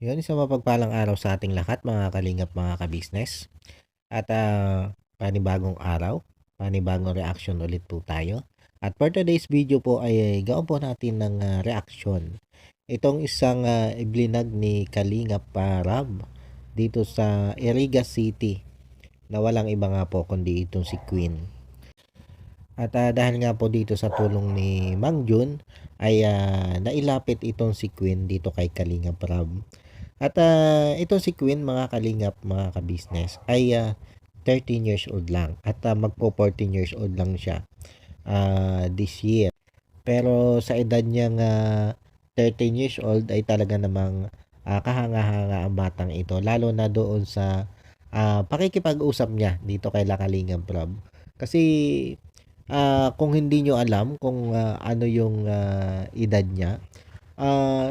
Yun, isang mapagpalang araw sa ating lahat mga kalingap, mga kabisnes. At panibagong araw, panibagong reaction ulit po tayo. At for today's video po ay gawan po natin ng reaction. Itong isang iblinag ni Kalingap Rab dito sa Iriga City na walang iba nga po kundi itong si Queen. At dahil nga po dito sa tulong ni Mang Jun ay nailapit itong si Queen dito kay Kalingap Rab. At ito si Queen, mga kalingap, mga kabisnes, ay 13 years old lang. At magpo 14 years old lang siya this year. Pero sa edad niyang 13 years old ay talaga namang kahanga-hanga ang batang ito. Lalo na doon sa pakikipag-usap niya dito kay Kalingap Rob. Kasi kung hindi nyo alam kung ano yung edad niya,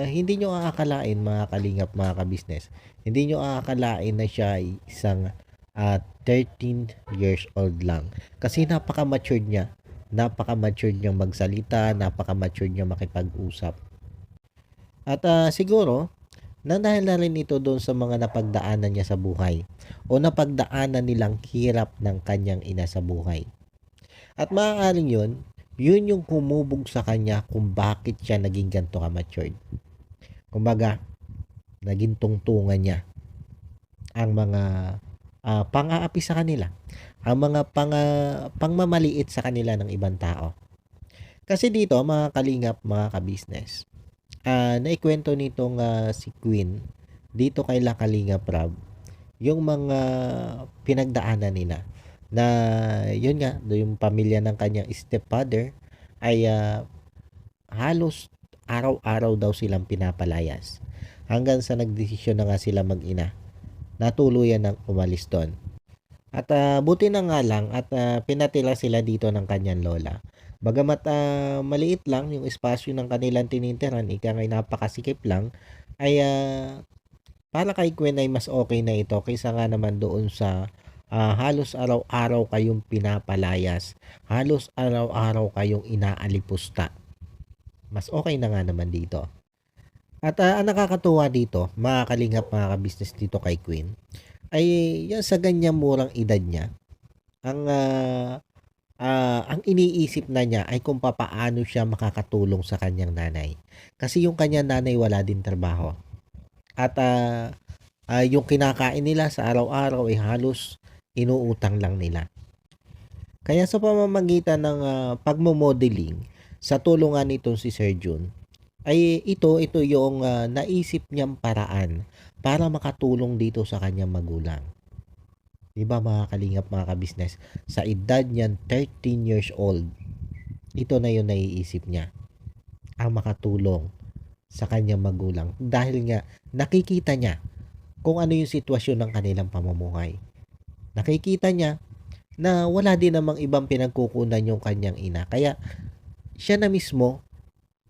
hindi nyo aakalain, mga kalingap, mga kabisnes. Hindi nyo aakalain na siya ay isang 13 years old lang. Kasi napaka-matured niya. Napaka-matured niyang magsalita, napaka-matured niya makipag-usap. At siguro, na dahil na rin ito doon sa mga napagdaanan niya sa buhay o napagdaanan nilang hirap ng kanyang ina sa buhay. At maaaring yun yung humubog sa kanya kung bakit siya naging ganito ka-matured. Kumbaga, naging tungtungan niya ang mga pang-aapi sa kanila, ang mga pangmamaliit sa kanila ng ibang tao. Kasi dito, mga kalingap, mga kabisnes, naikwento nitong si Queen dito kay La Kalingap Rab yung mga pinagdaanan nila na yun nga, yung pamilya ng kanyang stepfather ay halos araw-araw daw silang pinapalayas hanggang sa nagdesisyon na nga sila mag-ina na tuluyan ng umalis doon. At buti na nga lang at pinatira sila dito ng kanyang lola. Bagamat maliit lang yung espasyo ng kanilang tinintiran, ika ngay napakasikip lang, ay para kay Gwen ay mas okay na ito kaysa nga naman doon sa halos araw-araw kayong pinapalayas, halos araw-araw kayong inaalipusta. Mas okay na nga naman dito. At ang nakakatuwa dito, mga kalingap, mga kabisnes dito kay Queen, ay yan sa ganyang murang edad niya, ang iniisip na niya ay kung papaano siya makakatulong sa kanyang nanay. Kasi yung kanyang nanay wala din trabaho. At yung kinakain nila sa araw-araw ay halos inuutang lang nila. Kaya sa pamamagitan ng pagmo-modeling, sa tulungan nitong si Sir Jun, ay ito yung naisip niyang paraan para makatulong dito sa kanyang magulang. Diba, mga kalingap, mga kabisnes, sa edad niyan 13 years old, ito na yung naiisip niya, ang makatulong sa kanyang magulang. Dahil nga, nakikita niya kung ano yung sitwasyon ng kanilang pamumuhay. Nakikita niya na wala din namang ibang pinagkukunan yung kanyang ina. Kaya, siya na mismo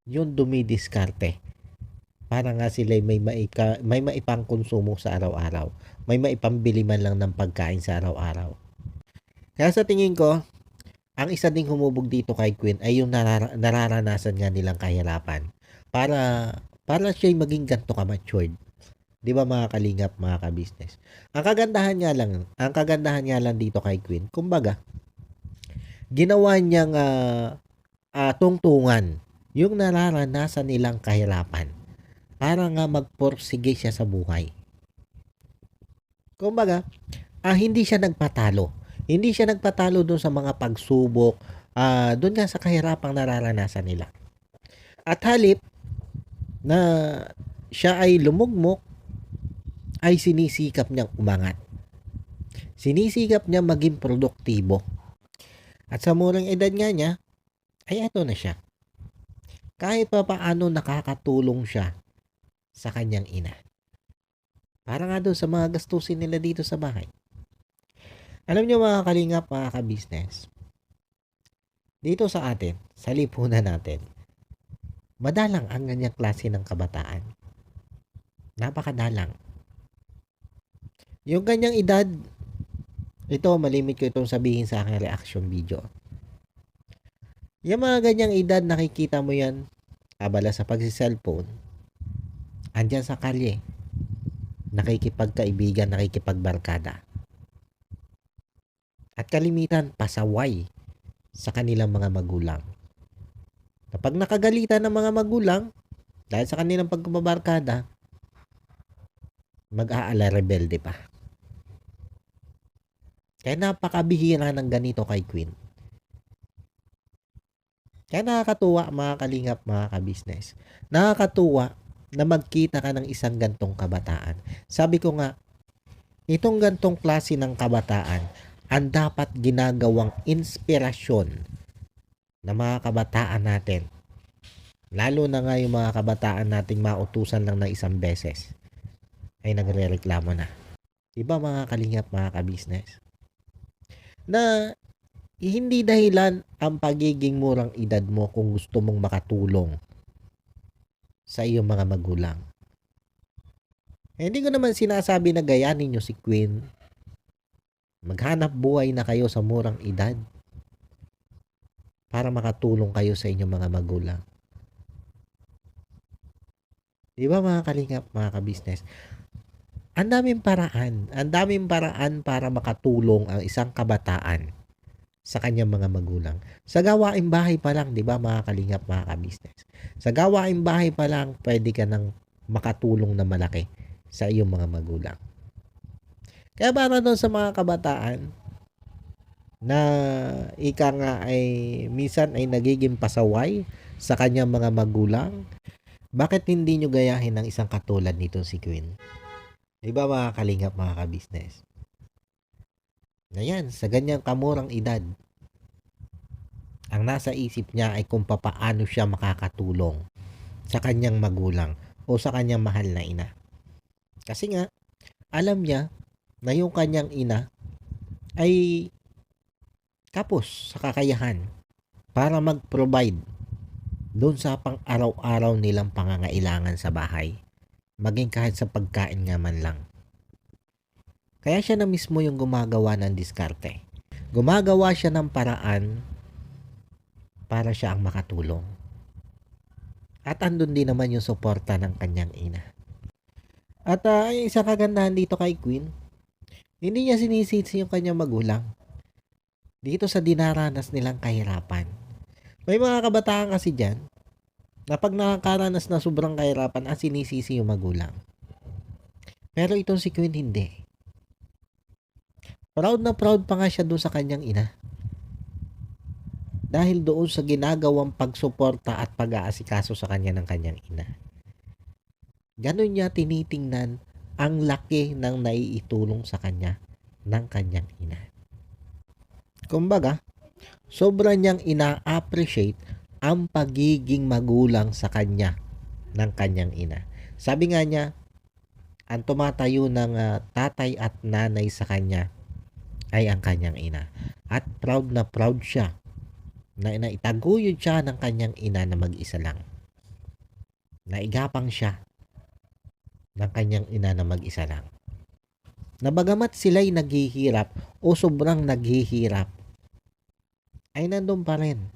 yung dumidiskarte para nga sila may maipang konsumo sa araw-araw. May maipambili man lang ng pagkain sa araw-araw. Kaya sa tingin ko, ang isa ding humubog dito kay Queen ay yung nararanasan nga nilang kahirapan para siya maging ganito ka-matured. 'Di ba, mga kalingap, mga ka-business? Ang kagandahan nga lang dito kay Queen, kumbaga, ginawa niyang tungtungan yung nararanasan nilang kahirapan para nga magporsige siya sa buhay. Kumbaga, hindi siya nagpatalo. Hindi siya nagpatalo doon sa mga pagsubok, doon nga sa kahirapang nararanasan nila. At halip na siya ay lumugmok, ay sinisikap niyang umangat. Sinisikap niya maging produktibo. At sa murang edad nga niya, ay eto na siya. Kahit pa paano nakakatulong siya sa kanyang ina. Para nga doon sa mga gastusin nila dito sa bahay. Alam niyo, mga kalingap, mga ka-business, dito sa atin, sa lipunan natin, madalang ang ganyang klase ng kabataan. Napakadalang. Yung ganyang edad, ito, malimit ko itong sabihin sa aking reaction video. Yung mga ganyang edad, nakikita mo yan, abala sa pagsi-cellphone, andyan sa kalye, nakikipagkaibigan, nakikipagbarkada. At kalimitan, pasaway sa kanilang mga magulang. Kapag nakagalitan ng mga magulang, dahil sa kanilang pagbabarkada, mag-aala, rebelde pa. Kaya napakabihira ng ganito kay Queen. Kaya nakakatuwa mga kalingap, mga kabisnes. Nakakatuwa na magkita ka ng isang gantong kabataan. Sabi ko nga, itong gantong klase ng kabataan ang dapat ginagawang inspirasyon ng mga kabataan natin. Lalo na nga yung mga kabataan nating mautusan lang ng isang beses ay nagrereklamo na. Diba mga kalingap, mga kabisnes? Na hindi dahilan ang pagiging murang edad mo kung gusto mong makatulong sa iyong mga magulang. Hindi ko naman sinasabi na gayanin nyo si Queen. Maghanap buhay na kayo sa murang edad para makatulong kayo sa inyong mga magulang. Diba mga kalingap, mga kabisnes? Ang daming paraan para makatulong ang isang kabataan sa kanyang mga magulang. Sa gawaing bahay pa lang, di ba mga kalingap, mga kabisnes? Sa gawaing bahay pa lang, pwede ka nang makatulong na malaki sa iyong mga magulang. Kaya para doon sa mga kabataan na ika nga ay minsan ay nagiging pasaway sa kanyang mga magulang, bakit hindi nyo gayahin ng isang katulad nito si Queen? Di ba mga kalingap, mga kabisnes? Ayan, sa ganyang kamurang edad, ang nasa isip niya ay kung papaano siya makakatulong sa kanyang magulang o sa kanyang mahal na ina. Kasi nga, alam niya na yung kanyang ina ay kapos sa kakayahan para mag-provide doon sa pang-araw-araw nilang pangangailangan sa bahay, maging kahit sa pagkain nga man lang. Kaya siya na mismo yung gumagawa ng diskarte. Gumagawa siya ng paraan para siya ang makatulong. At andun din naman yung suporta ng kanyang ina. At yung isang kagandahan dito kay Queen, hindi niya sinisisi yung kanyang magulang dito sa dinaranas nilang kahirapan. May mga kabataan kasi dyan na pag nakakaranas na sobrang kahirapan, sinisisi yung magulang. Pero itong si Queen hindi. Proud na proud pa nga siya doon sa kanyang ina. Dahil doon sa ginagawang pagsuporta at pag-aasikaso sa kanya ng kanyang ina. Ganon niya tinitingnan ang laki ng naiitulong sa kanya ng kanyang ina. Kumbaga, sobra niyang ina-appreciate ang pagiging magulang sa kanya ng kanyang ina. Sabi nga niya, ang tumatayo ng tatay at nanay sa kanya ay ang kanyang ina. At proud na proud siya na itaguyod siya ng kanyang ina na mag-isa lang. Naigapang siya ng kanyang ina na mag-isa lang. Na bagamat sila'y naghihirap o sobrang naghihirap, ay nandun pa rin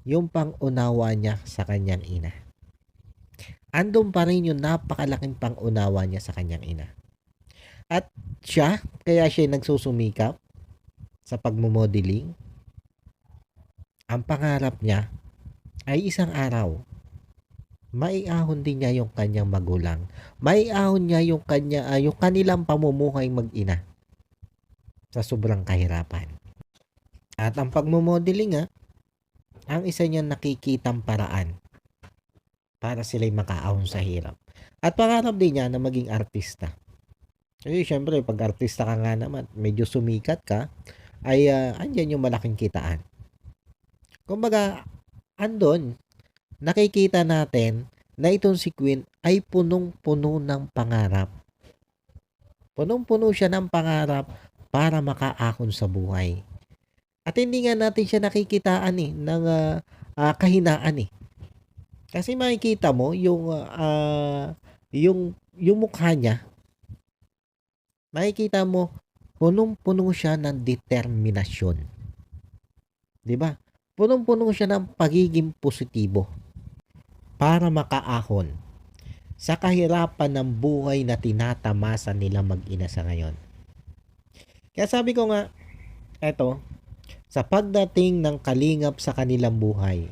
yung pang-unawa niya sa kanyang ina. Andun pa rin yung napakalaking pang-unawa niya sa kanyang ina. At siya, kaya siya nagsusumikap sa pagmomodeling. Ang pangarap niya ay isang araw, maiahon din niya yung kanyang magulang. Maiahon niya yung kanilang pamumuhay mag-ina sa sobrang kahirapan. At ang pagmomodeling ang isa niyang nakikitang paraan para sila'y makaahon sa hirap. At pangarap din niya na maging artista. Kasi syempre, pag artista ka nga naman, medyo sumikat ka, ay andyan yung malaking kitaan. Kumbaga, andon, nakikita natin na itong si Queen ay punong-puno ng pangarap. Punong-puno siya ng pangarap para makaahon sa buhay. At hindi nga natin siya nakikitaan ng kahinaan . Kasi makikita mo yung mukha niya, makikita mo punong-puno siya ng determinasyon. 'Di ba? Punong-puno siya ng pagiging positibo para makaahon sa kahirapan ng buhay na tinatamasa nila mag-ina sa ngayon. Kaya sabi ko nga, eto, sa pagdating ng kalingap sa kanilang buhay,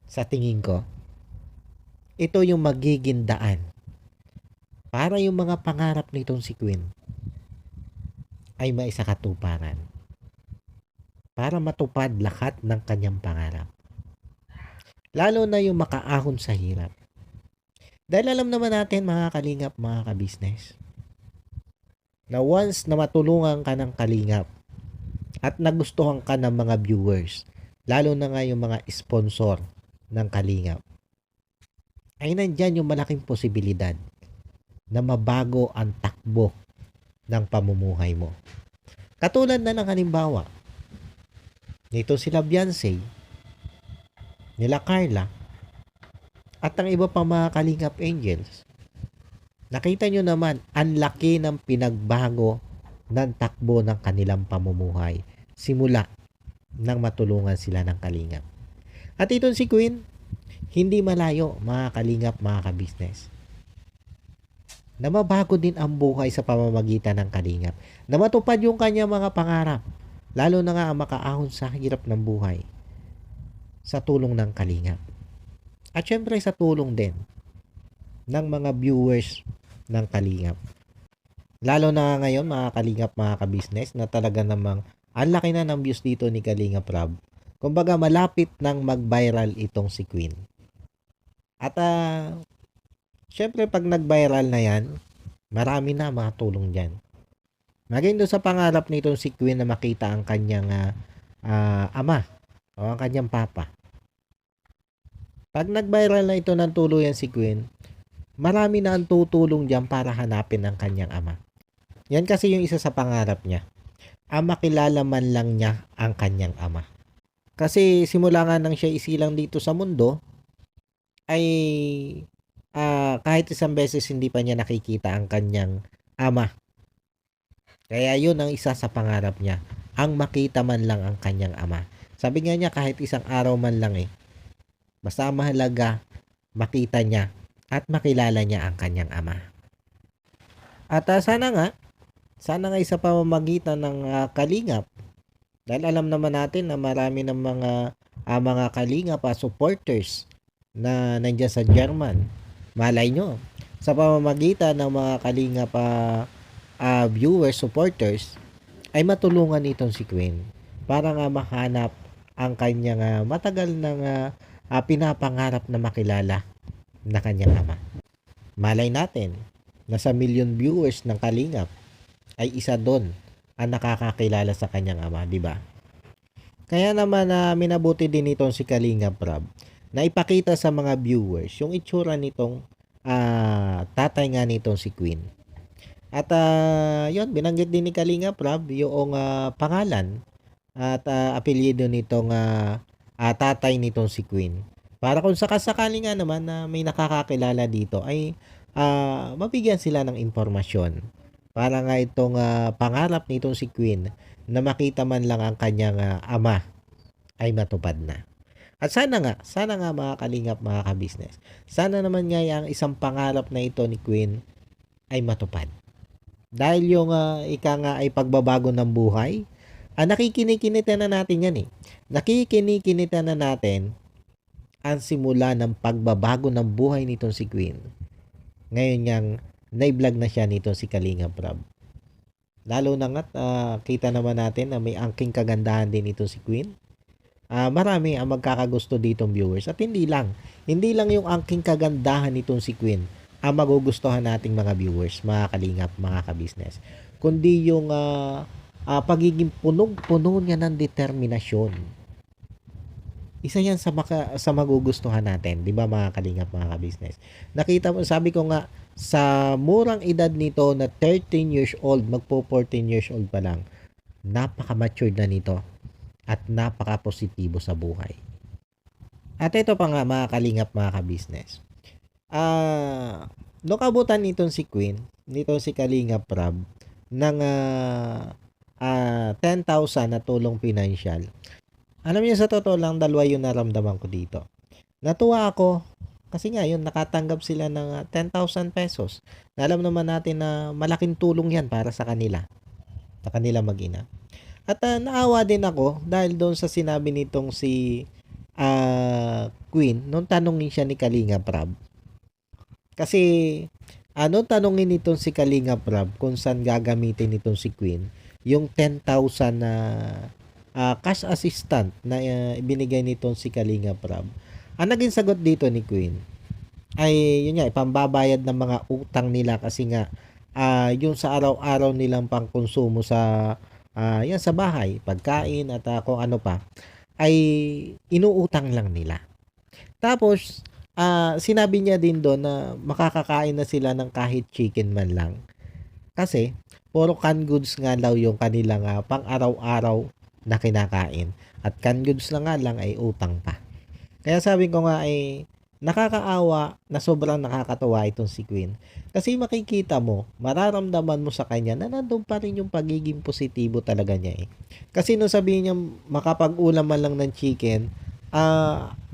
sa tingin ko, ito yung magiging daan para yung mga pangarap nitong si Queen ay maisakatuparan. Para matupad lahat ng kanyang pangarap. Lalo na yung makaahon sa hirap. Dahil alam naman natin mga kalingap, mga kabisnes, na once na matulungan ka ng kalingap at nagustuhan ka ng mga viewers, lalo na nga yung mga sponsor ng kalingap, ay nandyan yung malaking posibilidad na mabago ang takbo ng pamumuhay mo. Katulad na ng halimbawa, nito sila Beyonce, nila Carla, at ang iba pang mga kalingap angels. Nakita nyo naman, ang laki ng pinagbago ng takbo ng kanilang pamumuhay simula nang matulungan sila ng kalingap. At itong si Queen, hindi malayo mga kalingap, mga kabisnes, na mabago din ang buhay sa pamamagitan ng kalingap, na matupad yung kanyang mga pangarap, lalo na nga ang makaahon sa hirap ng buhay sa tulong ng kalingap. At syempre sa tulong din ng mga viewers ng kalingap. Lalo na ngayon mga kalingap, mga kabisnes, na talaga namang ang laki na ng views dito ni Kalingap Rob. Kumbaga malapit nang mag-viral itong si Queen. At syempre pag nag-viral na yan, marami na mga tulong dyan. Maging doon sa pangarap nitong si Queen na makita ang kanyang ama o ang kanyang papa. Pag nag-viral na ito ng tuluyan si Queen, marami na ang tutulong dyan para hanapin ang kanyang ama. Yan kasi yung isa sa pangarap niya. Makilala man lang niya ang kanyang ama. Kasi simula nga nang siya isilang dito sa mundo, ay kahit isang beses hindi pa niya nakikita ang kanyang ama. Kaya yun ang isa sa pangarap niya, ang makita man lang ang kanyang ama. Sabi nga niya kahit isang araw man lang basta mahalaga makita niya at makilala niya ang kanyang ama. At sana nga sa pamamagitan ng kalingap, dahil alam naman natin na marami ng mga kalingap supporters na nandiyan sa German. Malay nyo, sa pamamagitan ng mga kalingap viewers, supporters, ay matulungan itong si Queen para nga mahanap ang kanyang matagal ng pinapangarap na makilala na kanyang ama. Malay natin na sa million viewers ng kalingap ay isa doon ang nakakakilala sa kanyang ama, di ba? Kaya naman minabuti din itong si Kalingap Rob na ipakita sa mga viewers yung itsura nitong tatay nga nitong si Queen. At yun, binanggit din ni Kalingap Rob yung pangalan at apelyido nitong tatay nitong si Queen. Para kung sakasakali nga naman na may nakakakilala dito ay mabigyan sila ng impormasyon. Para nga itong pangarap nitong si Queen na makita man lang ang kanyang ama ay matupad na. At sana nga mga kalingap, mga kabisnes, sana naman nga ang isang pangarap na ito ni Queen ay matupad. Dahil yung ika nga ay pagbabago ng buhay, nakikinikinita na natin yan Nakikinikinita na natin ang simula ng pagbabago ng buhay nitong si Queen. Ngayon yang na-vlog na siya nito si Kalingap Rob. Lalo na nga kita naman natin na may angking kagandahan din ito si Queen. Marami ang magkakagusto ditong viewers. At hindi lang yung angking kagandahan nitong si Queen ang magugustuhan nating mga viewers, mga kalingap, mga kabisnes, kundi yung pagiging punong-puno niya ng determinasyon. Isa yan sa magugustuhan natin, di ba mga kalingap, mga kabisnes? Nakita mo, sabi ko nga, sa murang edad nito na 13 years old, magpo 14 years old pa lang, napaka-matured na nito at napaka-positibo sa buhay. At ito pa nga mga kalingap, mga kabisnes. Nung abutan nitong si Queen, nitong si Kalingap Rob, ng 10,000 na tulong pinansyal. Alam niyo, sa totoo lang, dalawa yung naramdaman ko dito. Natuwa ako Kasi nga yun, nakatanggap sila ng 10,000 pesos. Na alam naman natin na malaking tulong yan para sa kanila mag-ina. At naawa din ako dahil doon sa sinabi nitong si Queen, nung tanongin siya ni Kalinga Prab. Kasi ano tanongin nitong si Kalinga Prab kung saan gagamitin nitong si Queen yung 10,000 na cash assistant na ibinigay nitong si Kalinga Prab. Ang naging sagot dito ni Queen ay yun nga, ipambabayad ng mga utang nila kasi nga yung sa araw-araw nilang pangkonsumo sa yan sa bahay, pagkain at kung ano pa ay inuutang lang nila. Tapos sinabi niya din doon na makakakain na sila ng kahit chicken man lang. Kasi puro canned goods nga daw yung kanilang pang-araw-araw na kinakain. At canned goods na nga lang ay utang pa. Kaya sabi ko nga ay nakakaawa na sobrang nakakatuwa itong si Queen. Kasi makikita mo, mararamdaman mo sa kanya na nandun pa rin yung pagiging positibo talaga niya eh. Kasi nung sabihin niya makapag-ulam man lang ng chicken,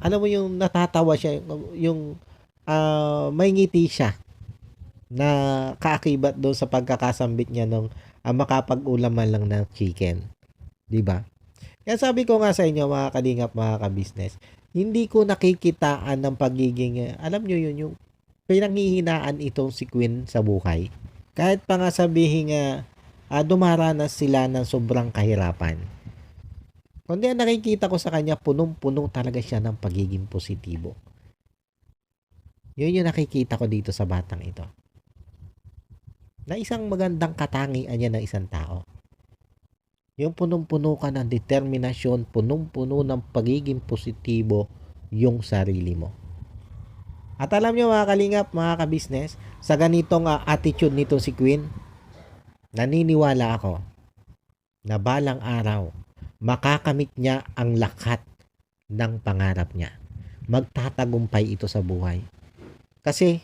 alam mo yung natatawa siya, yung may ngiti siya na kaakibat doon sa pagkakasambit niya nung makapag-ulam man lang ng chicken. 'Di ba? Kaya sabi ko nga sa inyo mga kalingap, mga ka-business, hindi ko nakikitaan ng pagiging, alam nyo yun, yung pinanghihinaan itong si Queen sa buhay. Kahit pa nga sabihin dumaranas sila ng sobrang kahirapan. Kundi ang nakikita ko sa kanya, punong-puno talaga siya ng pagiging positibo. Yun yung nakikita ko dito sa batang ito. Na isang magandang katangian niya ng isang tao. Yung punong-puno ka ng determinasyon, punong-puno ng pagiging positibo yung sarili mo. At alam nyo mga kalingap, mga ka-business, sa ganitong attitude nito si Queen, naniniwala ako na balang araw, makakamit niya ang lahat ng pangarap niya. Magtatagumpay ito sa buhay. Kasi,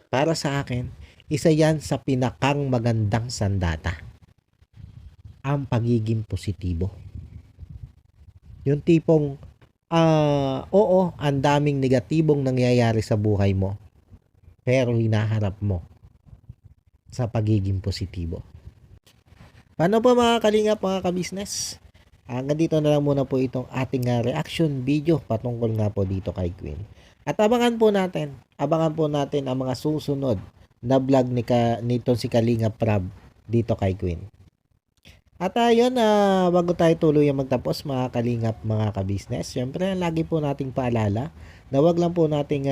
para sa akin, isa yan sa pinakang magandang sandata. Ang pagiging positibo. Yung tipong, oo, ang daming negatibong nangyayari sa buhay mo, pero hinaharap mo sa pagiging positibo. Paano po mga kalingap, mga ka-business? Hanggang dito na lang muna po itong ating reaction video patungkol nga po dito kay Queen. At abangan po natin ang mga susunod na vlog nito si Kalinga Prab dito kay Queen. At ayun, bago tayo tuloy magtapos mga kalingap, mga ka-business, syempre lagi po nating paalala na wag lang po nating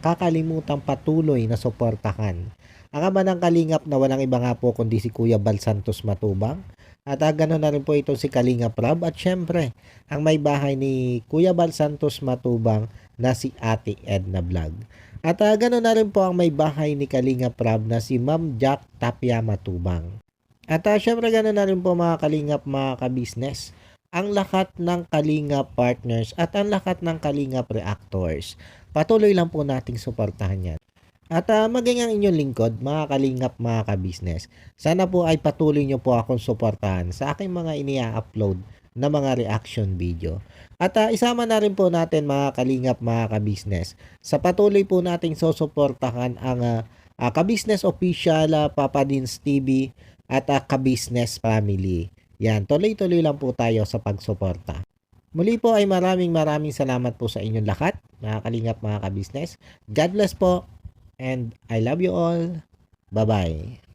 kakalimutan patuloy na suportahan ang ama ng kalingap na walang iba nga po kundi si Kuya Bal Santos Matubang. At ganoon na rin po ito si Kalinga Prab. At syempre, ang may bahay ni Kuya Bal Santos Matubang na si Ate Edna Vlog. At ganoon na rin po ang may bahay ni Kalinga Prab na si Ma'am Jack Tapia Matubang. At syempre ganoon na rin po mga kalingap, mga ka-business, ang lahat ng Kalingap partners at ang lahat ng Kalingap reactors. Patuloy lang po nating suportahan yan. At maging ang inyong lingkod, mga kalingap, mga ka-business. Sana po ay patuloy nyo po akong suportahan sa aking mga inia-upload na mga reaction video. At isama na rin po natin mga kalingap, mga ka-business, sa patuloy po nating susuportahan ang ka-business official, Papa Dins TV at ka-business family. Yan, tuloy-tuloy lang po tayo sa pagsuporta. Muli po ay maraming salamat po sa inyong lahat, mga kalingap, mga ka-business. God bless po. And I love you all. Bye-bye.